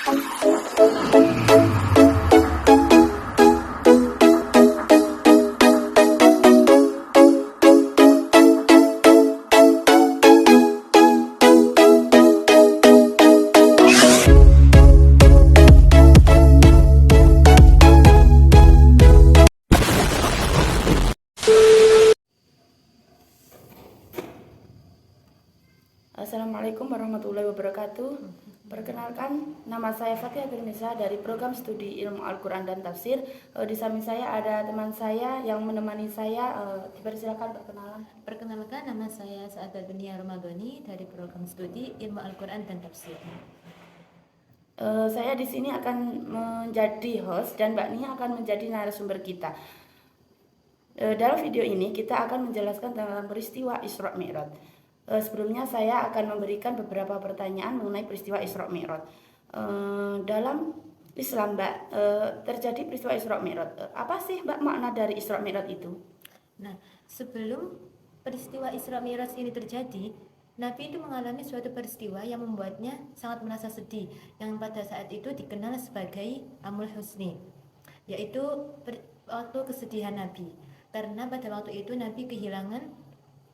Assalamualaikum warahmatullahi wabarakatuh. Perkenalkan, nama saya Fathia Nisa dari program studi Ilmu Al-Quran dan Tafsir. Di samping saya ada teman saya yang menemani saya. Dipersilakan perkenalan. Perkenalkan, nama saya Sa'adat Dunia Ramadhani dari program studi Ilmu Al-Quran dan Tafsir. Saya di sini akan menjadi host dan Mbak Nia akan menjadi narasumber kita. Dalam video ini kita akan menjelaskan tentang peristiwa Isra Mi'raj. Sebelumnya saya akan memberikan beberapa pertanyaan mengenai peristiwa Isra Mi'raj. Dalam Islam, Mbak, terjadi peristiwa Isra Mi'raj. Apa sih, Mbak, makna dari Isra Mi'raj itu? Nah, sebelum peristiwa Isra Mi'raj ini terjadi, Nabi itu mengalami suatu peristiwa yang membuatnya sangat merasa sedih, yang pada saat itu dikenal sebagai Amul Husni, yaitu waktu kesedihan Nabi. Karena pada waktu itu Nabi kehilangan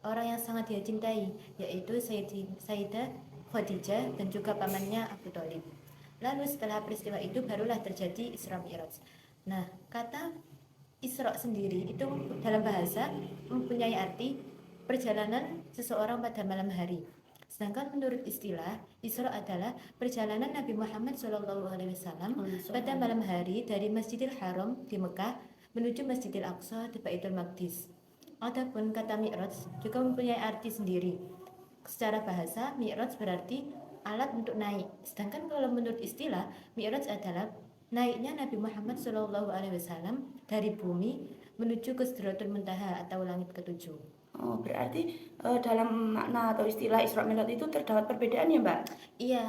orang yang sangat dia cintai, yaitu Sayyidah Khadijah dan juga pamannya Abu Thalib. Lalu setelah peristiwa itu barulah terjadi Isra Mi'raj. Nah, kata Isra sendiri itu dalam bahasa mempunyai arti perjalanan seseorang pada malam hari. Sedangkan menurut istilah, Isra adalah perjalanan Nabi Muhammad SAW pada malam hari dari Masjidil Haram di Mekah menuju Masjidil Aqsa di Baitul Maqdis. Adapun kata Mi'raj juga mempunyai arti sendiri. Secara bahasa, Mi'raj berarti alat untuk naik. Sedangkan kalau menurut istilah, Mi'raj adalah naiknya Nabi Muhammad SAW dari bumi menuju ke Sidratul Muntaha atau langit ketujuh. Oh, berarti dalam makna atau istilah Isra Mi'raj itu terdapat perbedaan ya, Mbak? Iya,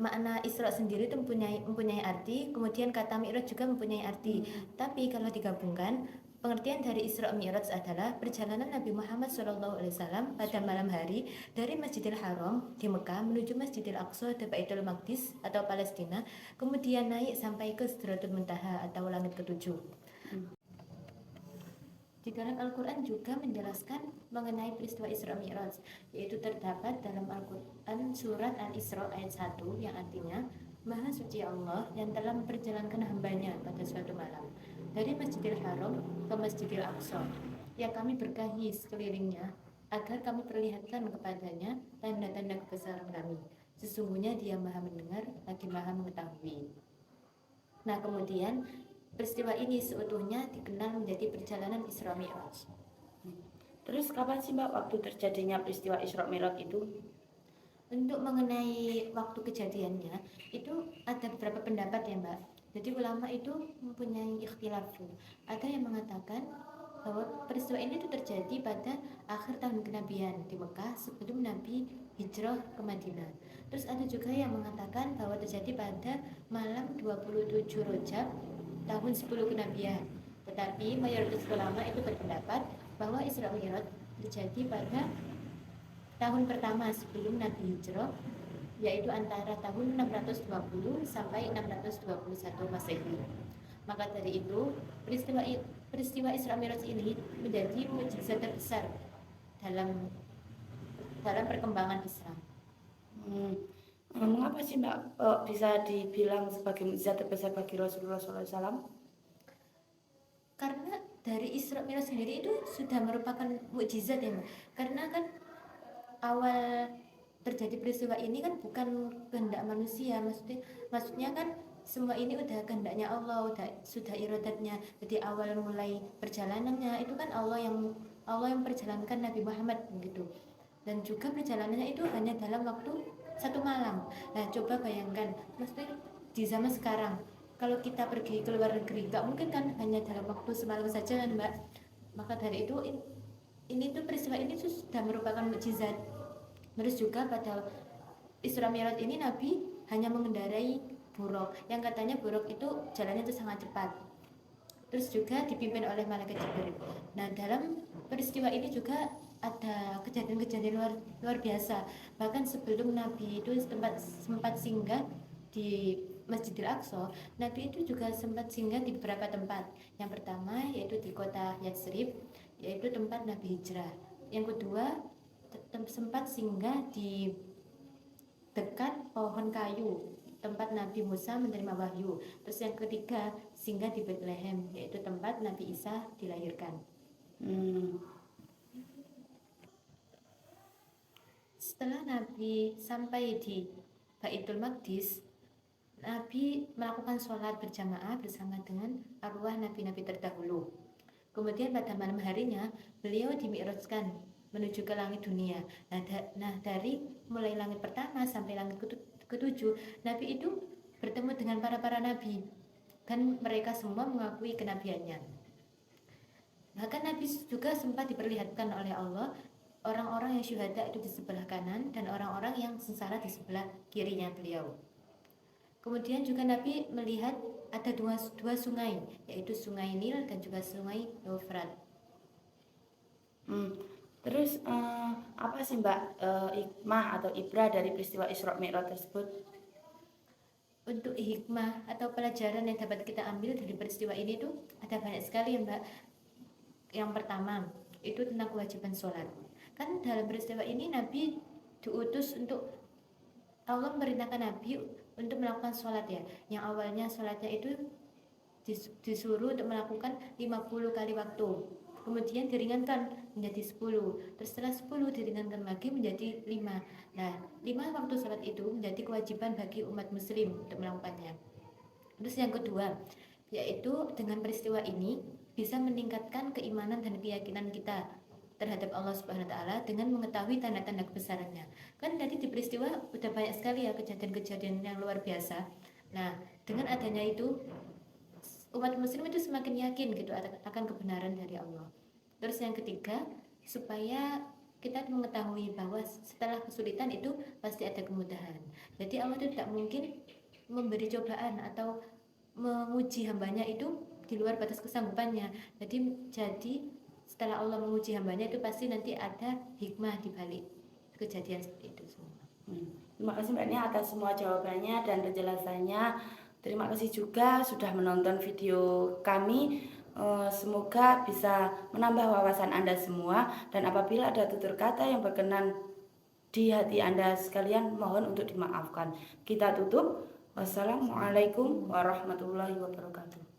makna Isra sendiri itu mempunyai arti, kemudian kata Mi'raj juga mempunyai arti. Tapi kalau digabungkan, pengertian dari Isra Mi'raj adalah perjalanan Nabi Muhammad SAW pada malam hari dari Masjidil Haram di Mekah menuju Masjidil Aqsa di Baitul Maqdis atau Palestina, kemudian naik sampai ke Sidratul Muntaha atau langit ketujuh. Di dalam Al-Quran juga menjelaskan mengenai peristiwa Isra Mi'raj, yaitu terdapat dalam Al-Quran surat Al-Isra ayat 1 yang artinya Maha suci Allah yang telah memperjalankan hambanya pada suatu malam dari Masjidil Haram ke Masjidil Aqsa yang kami berkahi sekelilingnya agar kami perlihatkan kepadanya tanda-tanda kebesaran kami. Sesungguhnya dia maha mendengar lagi maha mengetahui. Nah, kemudian peristiwa ini seutuhnya dikenal menjadi perjalanan Isra Mi'raj. Terus kapan sih, Mbak, waktu terjadinya peristiwa Isra Mi'raj itu? Untuk mengenai waktu kejadiannya itu ada beberapa pendapat ya, Mbak. Jadi ulama itu mempunyai ikhtilaf. Ada yang mengatakan bahwa peristiwa ini itu terjadi pada akhir tahun kenabian di Mekah sebelum Nabi hijrah ke Madinah. Terus ada juga yang mengatakan bahwa terjadi pada malam 27 Rajab tahun 10 kenabian. Tetapi mayoritas ulama itu berpendapat bahwa Isra Mi'raj terjadi pada tahun pertama sebelum Nabi hijrah, yaitu antara tahun 620 sampai 621 Masehi. Maka dari itu, peristiwa Isra Mi'raj ini menjadi mukjizat terbesar dalam perkembangan Islam. Mengapa sih, Mbak, bisa dibilang sebagai mukjizat terbesar bagi Rasulullah SAW? Karena dari Isra Mi'raj sendiri itu sudah merupakan mukjizat ya, Mbak. Karena kan awal terjadi peristiwa ini kan bukan kehendak manusia, maksudnya kan semua ini udah kehendaknya Allah, sudah iradatnya. Jadi awal mulai perjalanannya itu kan Allah yang perjalankan Nabi Muhammad gitu. Dan juga perjalanannya itu hanya dalam waktu satu malam. Nah, coba bayangkan, maksudnya di zaman sekarang kalau kita pergi ke luar negeri, gak mungkin kan hanya dalam waktu semalam saja kan, Mbak. Maka dari itu ini tuh peristiwa ini tuh sudah merupakan mukjizat. Terus juga pada Isra Mi'raj ini Nabi hanya mengendarai buruk, yang katanya buruk itu jalannya itu sangat cepat. Terus juga dipimpin oleh malaikat Jibril. Nah, dalam peristiwa ini juga ada kejadian-kejadian luar biasa. Bahkan sebelum Nabi itu sempat singgah di Masjidil Aqsa, Nabi itu juga sempat singgah di beberapa tempat. Yang pertama yaitu di kota Yatsrib, yaitu tempat Nabi hijrah. Yang kedua, sempat singgah di dekat pohon kayu, tempat Nabi Musa menerima wahyu. Terus yang ketiga, singgah di Bethlehem, yaitu tempat Nabi Isa dilahirkan. Setelah Nabi sampai di Baitul Maqdis, Nabi melakukan sholat berjamaah bersama dengan arwah nabi-nabi terdahulu. Kemudian pada malam harinya, beliau dimi'rajkan menuju ke langit dunia. Nah, dari mulai langit pertama sampai langit ketujuh, Nabi itu bertemu dengan para nabi, dan mereka semua mengakui kenabiannya. Bahkan Nabi juga sempat diperlihatkan oleh Allah orang-orang yang syuhada itu di sebelah kanan dan orang-orang yang sengsara di sebelah kirinya beliau. Kemudian juga Nabi melihat ada dua sungai, yaitu sungai Nil dan juga sungai Eufrat. Terus apa sih Mbak hikmah atau ibrah dari peristiwa Isra Mi'raj tersebut? Untuk hikmah atau pelajaran yang dapat kita ambil dari peristiwa ini tuh ada banyak sekali ya Mbak. Yang pertama itu tentang kewajiban sholat. Kan dalam peristiwa ini Nabi diutus untuk, Allah memerintahkan Nabi untuk melakukan sholat ya. Yang awalnya sholatnya itu disuruh untuk melakukan 50 kali waktu, kemudian diringankan menjadi 10, terus setelah 10 diringankan lagi menjadi 5. Nah, 5 waktu sholat itu menjadi kewajiban bagi umat muslim untuk melakukannya. Terus yang kedua, yaitu dengan peristiwa ini bisa meningkatkan keimanan dan keyakinan kita terhadap Allah Subhanahu wa taala dengan mengetahui tanda-tanda kebesarannya. Kan tadi di peristiwa udah banyak sekali ya kejadian-kejadian yang luar biasa. Nah, dengan adanya itu umat muslim itu semakin yakin gitu akan kebenaran dari Allah. Terus yang ketiga, supaya kita mengetahui bahwa setelah kesulitan itu pasti ada kemudahan. Jadi Allah itu tidak mungkin memberi cobaan atau menguji hambanya itu di luar batas kesanggupannya. Jadi setelah Allah menguji hambanya itu pasti nanti ada hikmah di balik kejadian seperti itu semua. Terima kasih Mbak Nia atas semua jawabannya dan penjelasannya. Terima kasih juga sudah menonton video kami. Semoga bisa menambah wawasan Anda semua, dan apabila ada tutur kata yang berkenan di hati Anda sekalian, mohon untuk dimaafkan. Kita tutup. Wassalamualaikum warahmatullahi wabarakatuh.